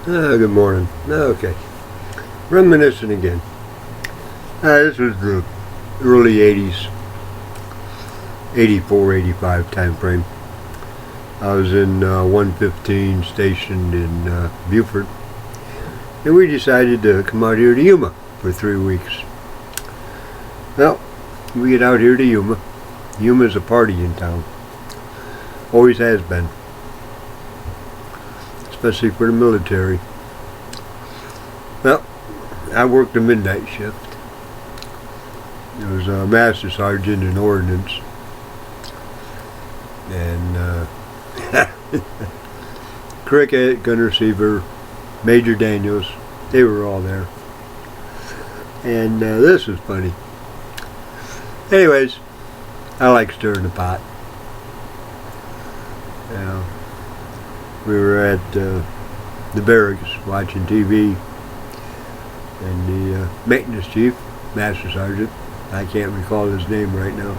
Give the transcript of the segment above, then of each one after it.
Good morning. Okay. Reminiscing again. This was the early 80s, 84, 85 time frame. I was in 115 stationed in Beaufort, and we decided to come out here to Yuma for 3 weeks. Well, we get out here to Yuma. Yuma's a party in town. Always has been. Especially for the military. Well, I worked the midnight shift. It was a master sergeant in ordnance. And Cricket, gun receiver, Major Daniels, they were all there. And this was funny. Anyways, I like stirring the pot. We were at the barracks watching TV, and the maintenance chief, master sergeant, I can't recall his name right now,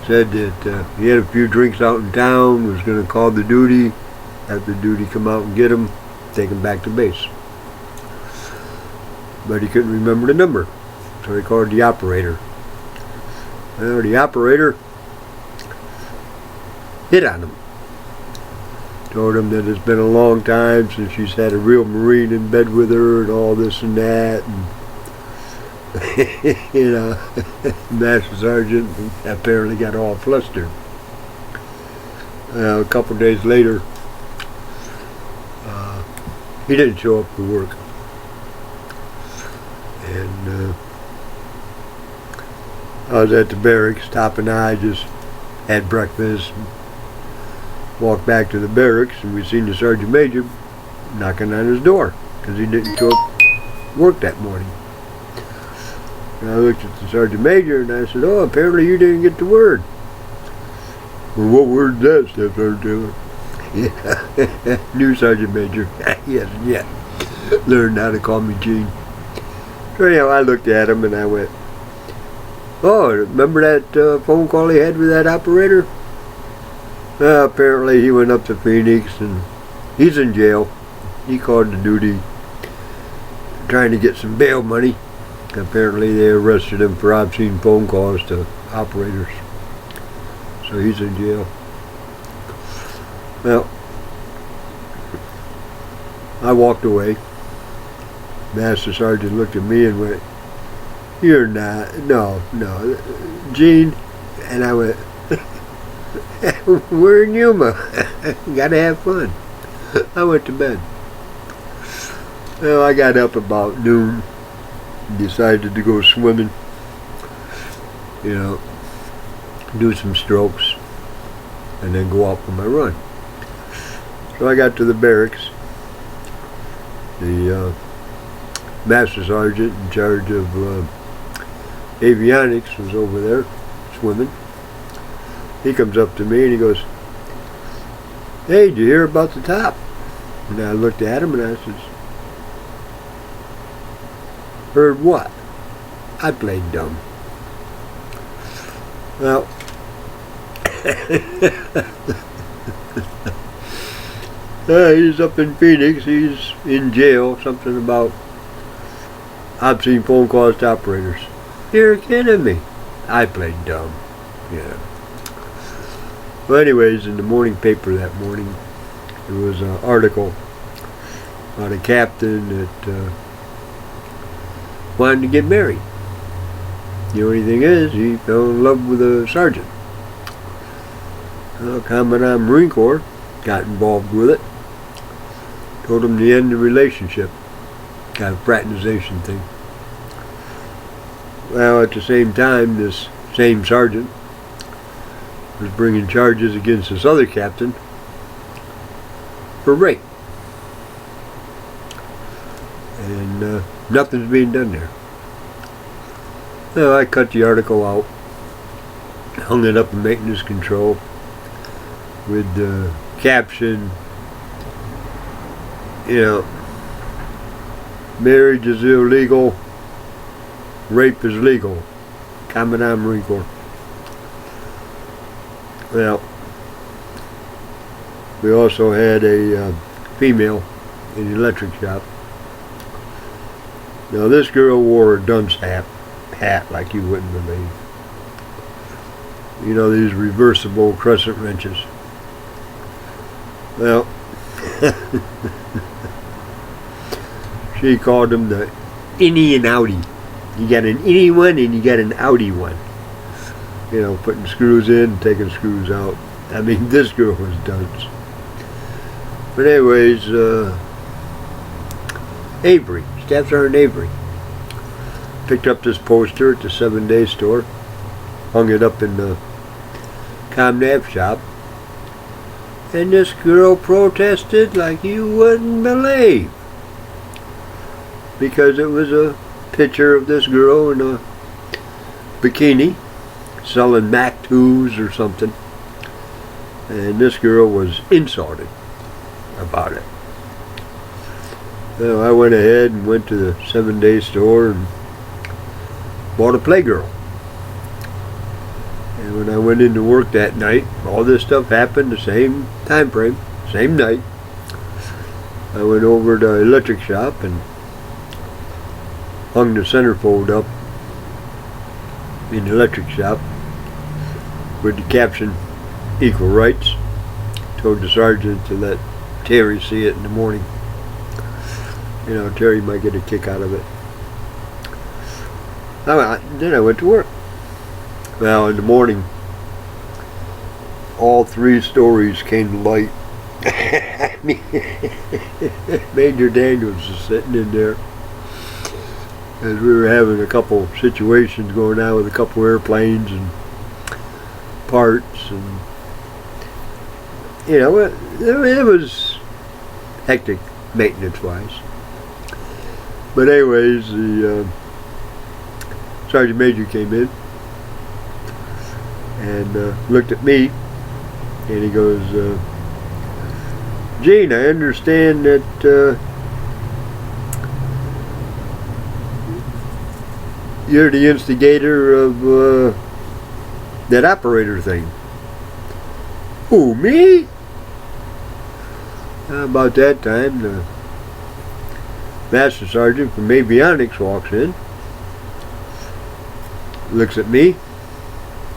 said that he had a few drinks out in town, was going to call the duty, have the duty come out and get him, take him back to base. But he couldn't remember the number, so he called the operator. Well, the operator hit on him. Told him that it's been a long time since she's had a real Marine in bed with her and all this and that. And, Master Sergeant apparently got all flustered. A couple days later, he didn't show up for work. And I was at the barracks, Top and I just had breakfast. Walked back to the barracks, and we seen the sergeant major knocking on his door because he didn't show up to work that morning. And I looked at the sergeant major and I said, "Oh, apparently you didn't get the word." "Well, what word's that, Staff Sergeant Taylor?" "Yeah, new sergeant major." "Yes, yeah. Learned how to call me Gene." So anyhow, I looked at him and I went, "Oh, remember that phone call he had with that operator?" Apparently he went up to Phoenix and he's in jail. He called the duty trying to get some bail money. Apparently they arrested him for obscene phone calls to operators. So he's in jail. Well, I walked away. Master Sergeant looked at me and went, "You're not, no, Gene." And I went, "We're in Yuma. Gotta have fun." I went to bed. Well, I got up about noon, decided to go swimming, do some strokes, and then go out for my run. So I got to the barracks. The master sergeant in charge of avionics was over there swimming. He comes up to me and he goes, "Hey, did you hear about the top?" And I looked at him and I says, "Heard what?" I played dumb. Well, he's up in Phoenix. He's in jail. Something about obscene phone calls to operators. You're kidding me. I played dumb. Yeah. Well, anyways, in the morning paper that morning, there was an article about a captain that wanted to get married. The only thing is, he fell in love with a sergeant. Commandant Marine Corps got involved with it. Told him to end the relationship. Got a fraternization thing. Well, at the same time, this same sergeant was bringing charges against this other captain for rape. And nothing's being done there. So I cut the article out, hung it up in maintenance control with the caption, "Marriage is illegal, rape is legal. Commandant Marine Corps." Well, we also had a female in the electric shop. Now this girl wore a dunce hat like you wouldn't believe. You know, these reversible crescent wrenches. Well, she called them the innie and outie. You got an innie one and you got an outie one. You know, putting screws in and taking screws out. I mean, this girl was dunce. But anyways, Avery, Staff Sergeant Avery, picked up this poster at the 7-Day store, hung it up in the ComNav shop, and this girl protested like you wouldn't believe, because it was a picture of this girl in a bikini selling Mac 2s or something, and this girl was insulted about it. So I went ahead and went to the 7-Day store and bought a Playgirl. And when I went into work that night, all this stuff happened the same time frame, same night. I went over to the electric shop and hung the centerfold up in the electric shop with the caption, "Equal Rights." Told the sergeant to let Terry see it in the morning. You know, Terry might get a kick out of it. Then I went to work. Well, in the morning, all 3 stories came to light. I mean, Major Daniels was sitting in there as we were having a couple situations going on with a couple airplanes and parts, and you know, it was hectic maintenance-wise. But anyways, the Sergeant Major came in and looked at me, and he goes, "Gene, I understand that you're the instigator of that operator thing." "Who, me?" About that time, the Master Sergeant from Avionics walks in, looks at me,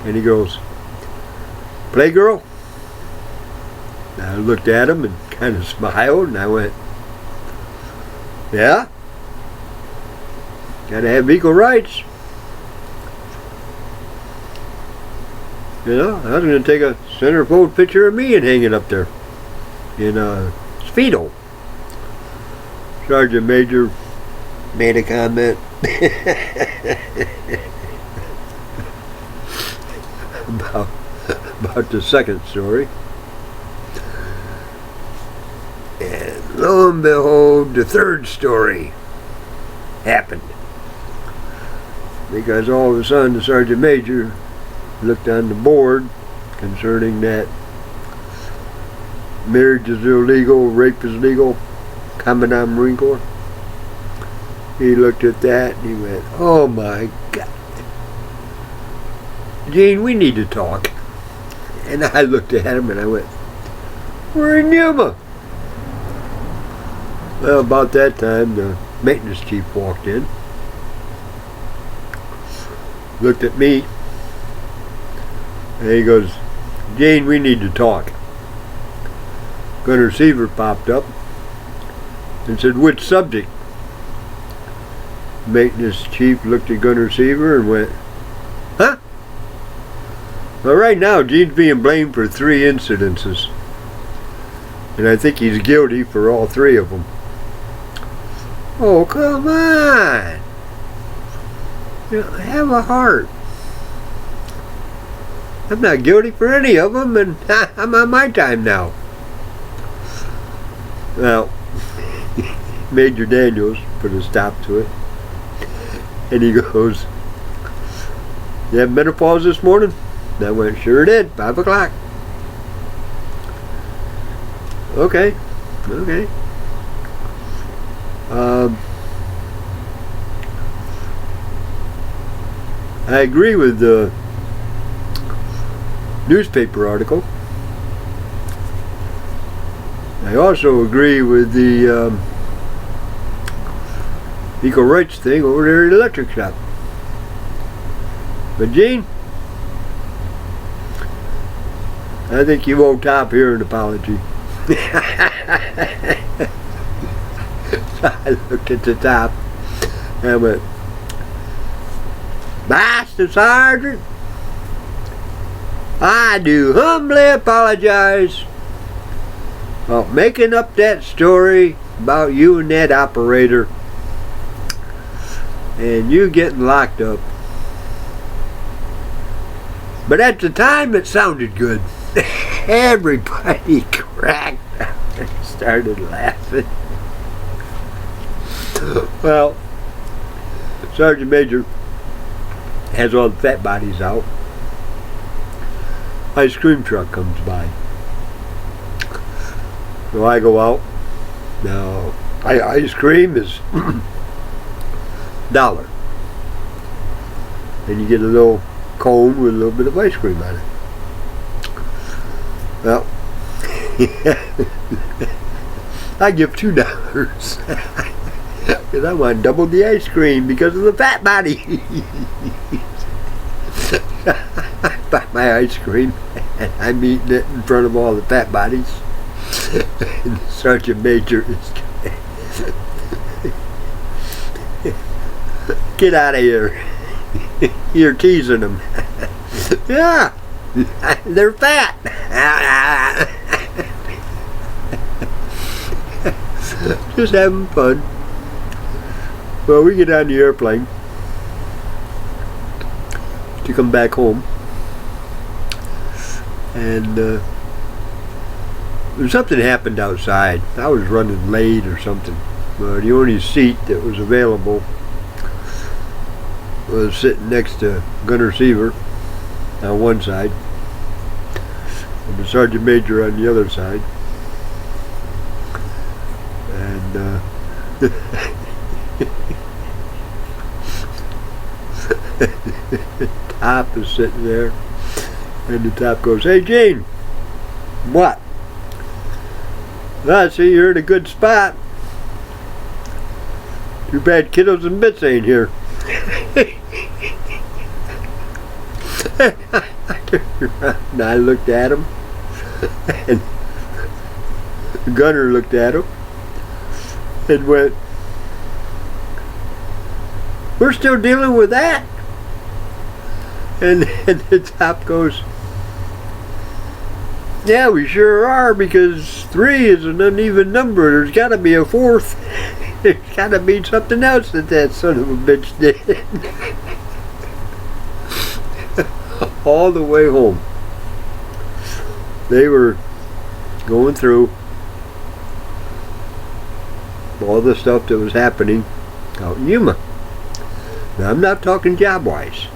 and he goes, "Playgirl?" And I looked at him and kind of smiled, and I went, "Yeah, gotta have equal rights." You know, I was going to take a centerfold picture of me and hang it up there in a Speedo. Sergeant Major made a comment about the second story. And lo and behold, the third story happened. Because all of a sudden the Sergeant Major looked on the board concerning that marriage is illegal, rape is legal, Commandant Marine Corps. He looked at that and he went, "Oh my God, Gene, we need to talk." And I looked at him and I went, "We're in Yuma." Well, about that time, the maintenance chief walked in, looked at me, and he goes, "Gene, we need to talk." Gunner Seaver popped up and said, "Which subject?" Maintenance chief looked at Gunner Seaver and went, "Huh? Well, right now, Gene's being blamed for 3 incidences. And I think he's guilty for all 3 of them." "Oh, come on. You know, have a heart. I'm not guilty for any of them, and I'm on my time now." Well, Major Daniels put a stop to it. And he goes, "You have menopause this morning?" And I went, "Sure did, 5 o'clock. Okay. I agree with the newspaper article. I also agree with the equal rights thing over there at the electric shop. But Gene, I think you owe Top here an apology. I looked at the Top and I went, Master Sergeant, I do humbly apologize for making up that story about you and that operator and you getting locked up. But at the time it sounded good. Everybody cracked up and started laughing. Well, Sergeant Major has all the fat bodies out. Ice cream truck comes by. So I go out. Now, ice cream is $1. And you get a little cone with a little bit of ice cream on it. Well, I give $2 because I want double the ice cream because of the fat body. I buy my ice cream and I'm eating it in front of all the fat bodies. And the Sergeant Major is get out of here. You're teasing them. Yeah, they're fat. Just having fun. Well, we get on the airplane to come back home, and something happened outside. I was running late or something. The only seat that was available was sitting next to Gunner Seaver on one side and the Sergeant Major on the other side. And Top is sitting there, and the Top goes, "Hey Gene, what? I see you're in a good spot. Too bad Kiddos and Bits ain't here." And I looked at him, and Gunner looked at him and went, "We're still dealing with that?" And the Top goes, "Yeah, we sure are, because 3 is an uneven number. There's got to be a 4th. There's got to be something else that son of a bitch did." All the way home, they were going through all the stuff that was happening out in Yuma. Now, I'm not talking job-wise.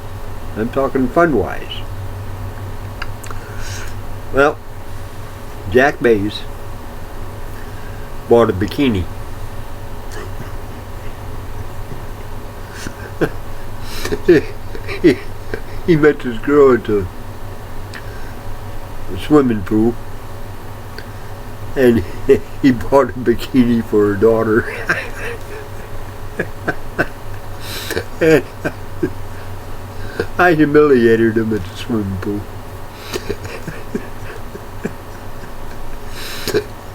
I'm talking fun-wise. Well, Jack Bays bought a bikini. He met this girl at the swimming pool, and he bought a bikini for her daughter. And I humiliated him at the swimming pool.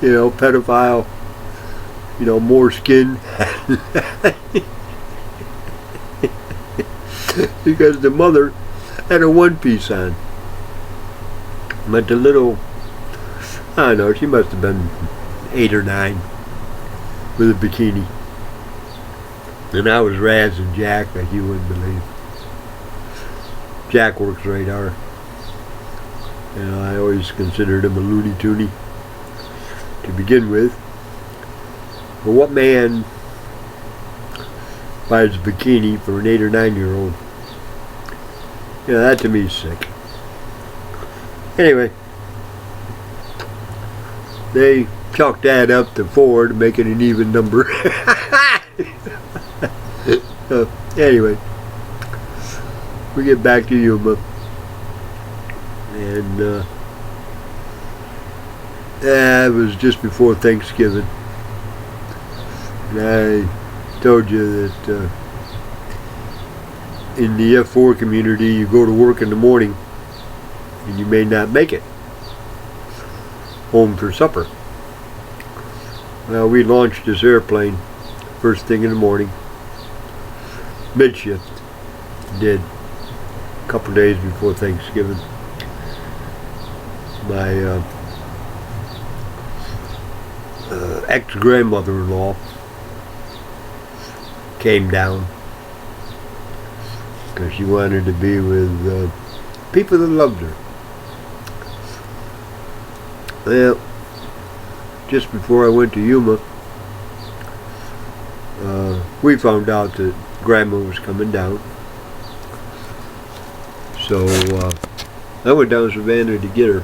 You know, pedophile, you know, more skin. Because the mother had a one-piece on. But the little, I don't know, she must have been 8 or 9 with a bikini. And I was razzing Jack like you wouldn't believe. Jack works right hard. You know, I always considered him a loony toony to begin with. But what man buys a bikini for an 8 or 9-year-old? You know, that to me is sick. Anyway, they chalked that up to 4 to make it an even number. So, anyway, we get back to Yuma, and It was just before Thanksgiving. And I told you that in the F4 community, you go to work in the morning and you may not make it home for supper. Well, we launched this airplane first thing in the morning, mid-shift. Did a couple days before Thanksgiving. My ex-grandmother-in-law came down because she wanted to be with people that loved her. Well, just before I went to Yuma, we found out that Grandma was coming down. So I went down to Savannah to get her.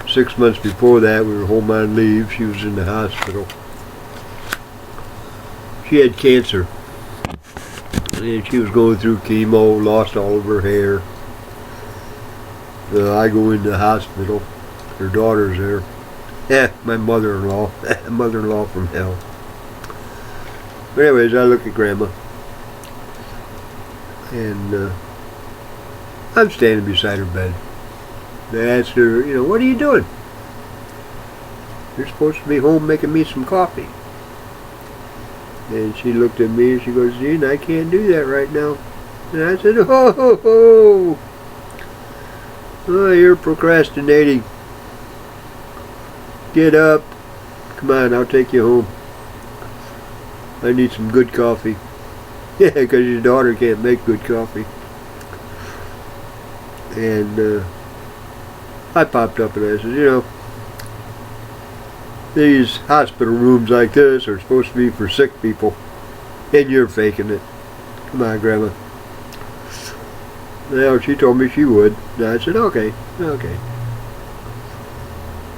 6 months before that, we were home on leave. She was in the hospital. She had cancer. And she was going through chemo, lost all of her hair. I go into the hospital. Her daughter's there. My mother-in-law. Mother-in-law from hell. But anyways, I look at Grandma. And I'm standing beside her bed. I asked her, what are you doing? You're supposed to be home making me some coffee. And she looked at me and she goes, Gene, I can't do that right now. And I said, oh, you're procrastinating. Get up. Come on, I'll take you home. I need some good coffee. Yeah, because your daughter can't make good coffee. And I popped up and I said, these hospital rooms like this are supposed to be for sick people, and you're faking it. Come on, Grandma. Well, she told me she would. And I said, okay.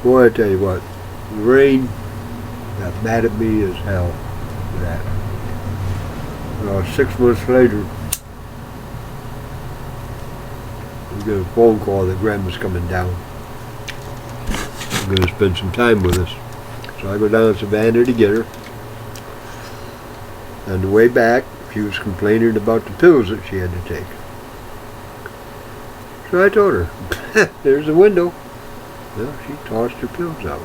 Boy, I tell you what, the rain got mad at me as hell for that. 6 months later, we get a phone call that Grandma's coming down. I'm going to spend some time with us. So I go down to Savannah to get her. On the way back, she was complaining about the pills that she had to take. So I told her, there's a window. Well, she tossed her pills out.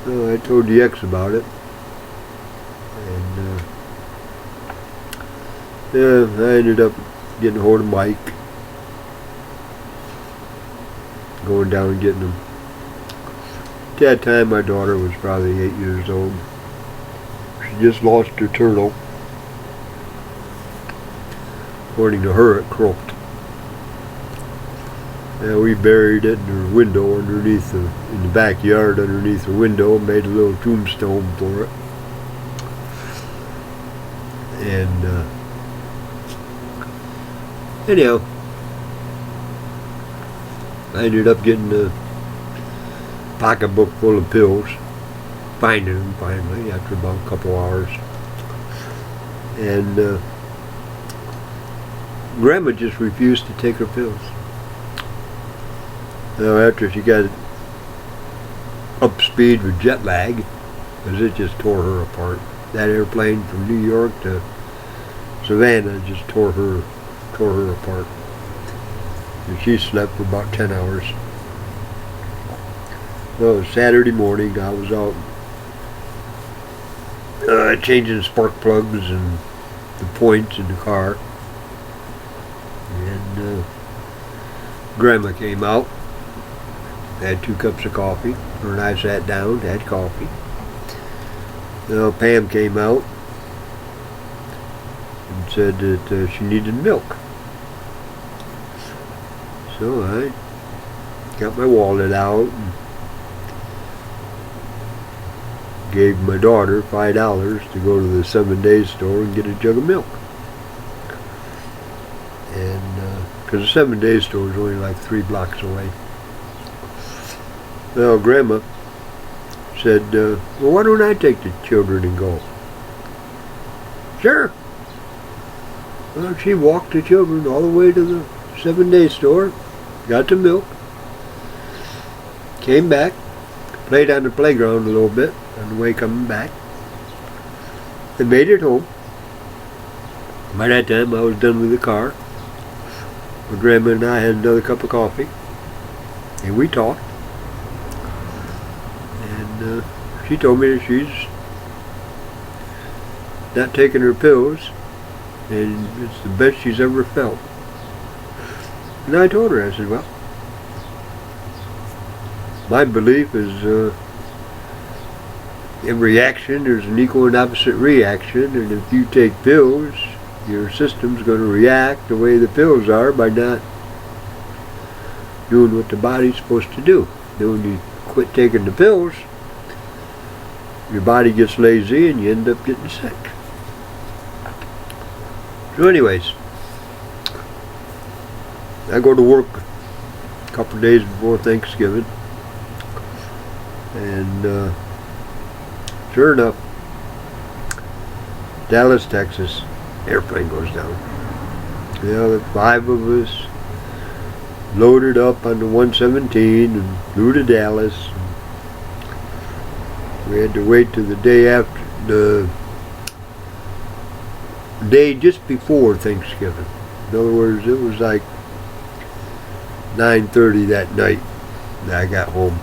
So I told the ex about it. And I ended up getting a hold of Mike. Going down and getting him. At that time, my daughter was probably 8 years old. She just lost her turtle. According to her, it croaked. And we buried it in her window underneath in the backyard underneath the window, made a little tombstone for it. And anyhow, I ended up getting a pocketbook full of pills, finding them finally after about a couple hours. And Grandma just refused to take her pills. Now, after she got up speed with jet lag, because it just tore her apart. That airplane from New York to Savannah just tore her apart. And she slept for about 10 hours. Well, it was Saturday morning. I was out changing spark plugs and the points in the car. And Grandma came out, had 2 cups of coffee. Her and I sat down, had coffee. Pam came out and said that she needed milk. So I got my wallet out and gave my daughter $5 to go to the 7-Day store and get a jug of milk. And because the 7-Day store is only like 3 blocks away. Well, Grandma said, well, why don't I take the children and go? Sure. Well, she walked the children all the way to the 7-Day store, got the milk, came back, played on the playground a little bit on the way coming back, and made it home. By that time I was done with the car. My grandma and I had another cup of coffee, and we talked. And she told me that she's not taking her pills, and it's the best she's ever felt. And I told her, I said, well, my belief is every action there's an equal and opposite reaction, and if you take pills, your system's going to react the way the pills are by not doing what the body's supposed to do. Then when you quit taking the pills, your body gets lazy and you end up getting sick. So anyways, I go to work a couple of days before Thanksgiving, and sure enough, Dallas, Texas, airplane goes down. The 5 of us loaded up on the 117 and flew to Dallas. We had to wait till the day after, the day just before Thanksgiving. In other words, it was like 9:30 that night that I got home,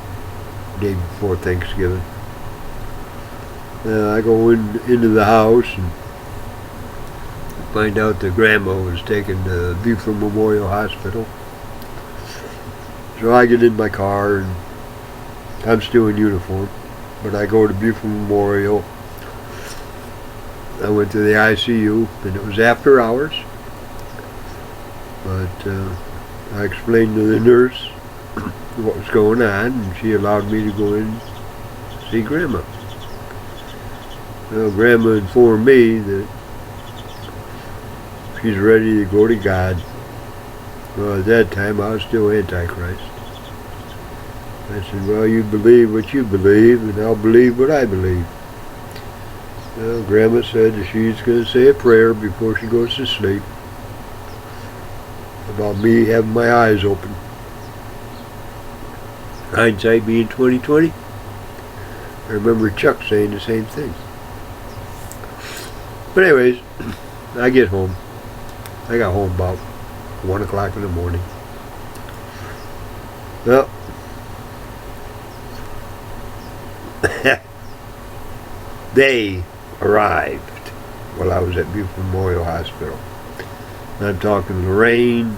the day before Thanksgiving. I go into the house and find out that Grandma was taken to Buford Memorial Hospital. So I get in my car, and I'm still in uniform, but I go to Buford Memorial. I went to the ICU, and it was after hours, but I explained to the nurse what was going on, and she allowed me to go in and see Grandma. Well, Grandma informed me that she's ready to go to God. Well, at that time I was still Antichrist. I said, well, you believe what you believe, and I'll believe what I believe. Well, Grandma said that she's going to say a prayer before she goes to sleep about me having my eyes open. Hindsight being 20/20. I remember Chuck saying the same thing. But anyways, I get home. I got home about 1 o'clock in the morning. Well, they arrived while I was at Buford Memorial Hospital. I'm talking Lorraine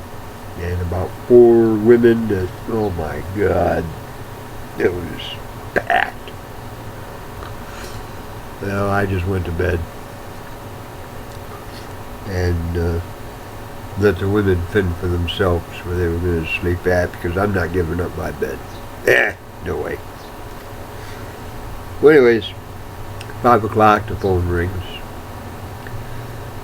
and about 4 women that, oh my God, it was packed. Well, I just went to bed and let the women fend for themselves where they were going to sleep at, because I'm not giving up my bed. No way. Well, anyways, 5 o'clock, the phone rings.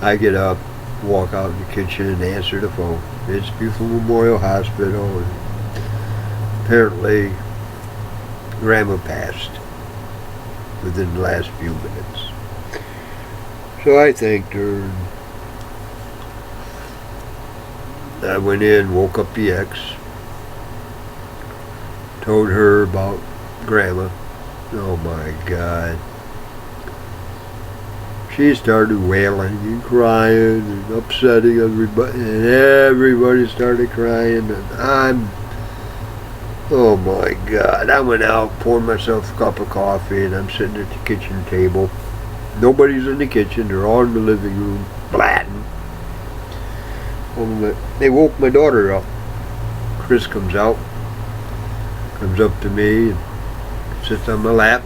I get up, walk out in the kitchen and answer the phone. It's Buford Memorial Hospital, and apparently Grandma passed within the last few minutes. So I thanked her, and I went in, woke up the ex, told her about Grandma. Oh my God. She started wailing and crying and upsetting everybody, and everybody started crying, and oh my God. I went out, poured myself a cup of coffee, and I'm sitting at the kitchen table. Nobody's in the kitchen, they're all in the living room, blatting. They woke my daughter up. Chris comes out, comes up to me and sits on my lap,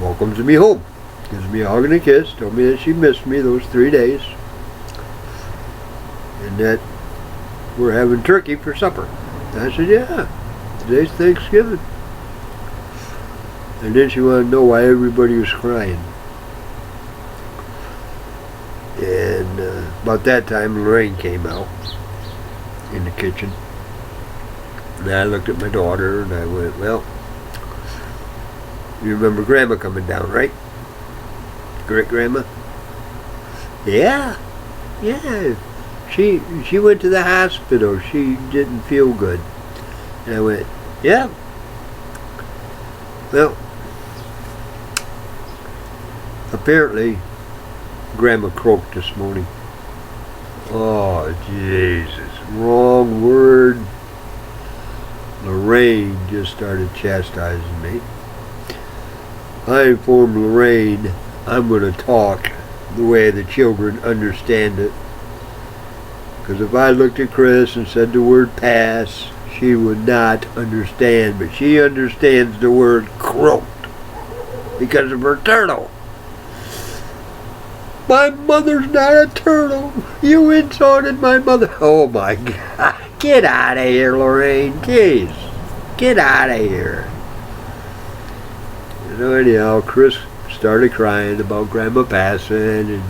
welcomes me home, gives me a hug and a kiss, told me that she missed me those 3 days, and that we're having turkey for supper. And I said, yeah, today's Thanksgiving. And then she wanted to know why everybody was crying. And about that time, Lorraine came out in the kitchen. And I looked at my daughter and I went, well, you remember Grandma coming down, right? Great Grandma? Yeah. She went to the hospital. She didn't feel good. And I went, yeah. Well, apparently, Grandma croaked this morning. Oh, Jesus. Wrong word. Lorraine just started chastising me. I informed Lorraine I'm going to talk the way the children understand it. Because if I looked at Chris and said the word pass, she would not understand. But she understands the word croaked because of her turtle. My mother's not a turtle. You insulted my mother. Oh my God. Get out of here, Lorraine. Jeez. Get out of here. You know, anyhow, Chris started crying about Grandma passing, and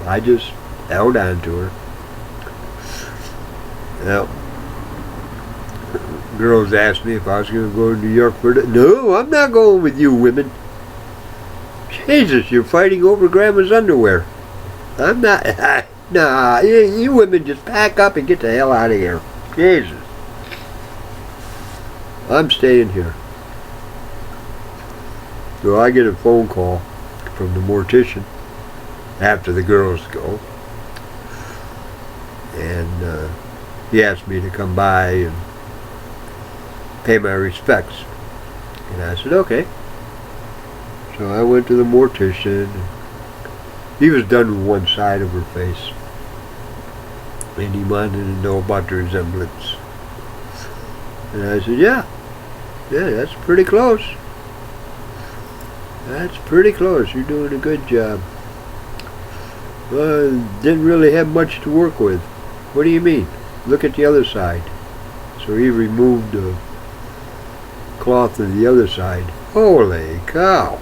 I just held on to her. Well, girls asked me if I was going to go to New York for the... No, I'm not going with you women. Jesus, you're fighting over Grandma's underwear. I'm not... Nah, you women just pack up and get the hell out of here. Jesus. I'm staying here. So I get a phone call from the mortician after the girls go. And he asked me to come by and pay my respects. And I said, okay. So I went to the mortician. He was done with one side of her face. And he wanted to know about the resemblance. And I said, yeah, that's pretty close. That's pretty close. You're doing a good job. Didn't really have much to work with. What do you mean? Look at the other side. So he removed the cloth of the other side. Holy cow.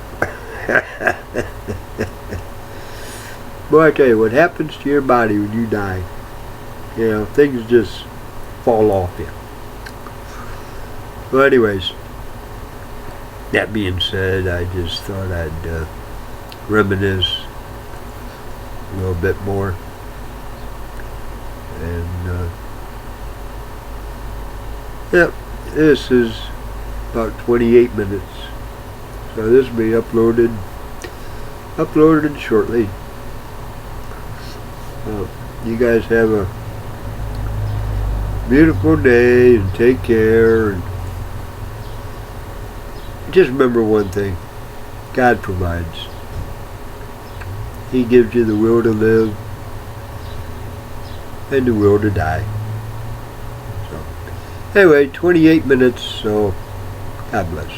Boy, I tell you, what happens to your body when you die? You know, things just fall off you. Well, anyways, that being said, I just thought I'd reminisce a little bit more. And, yep, this is about 28 minutes. So this will be uploaded shortly. You guys have a beautiful day and take care. And just remember one thing. God provides. He gives you the will to live and the will to die. So, anyway, 28 minutes, so God bless.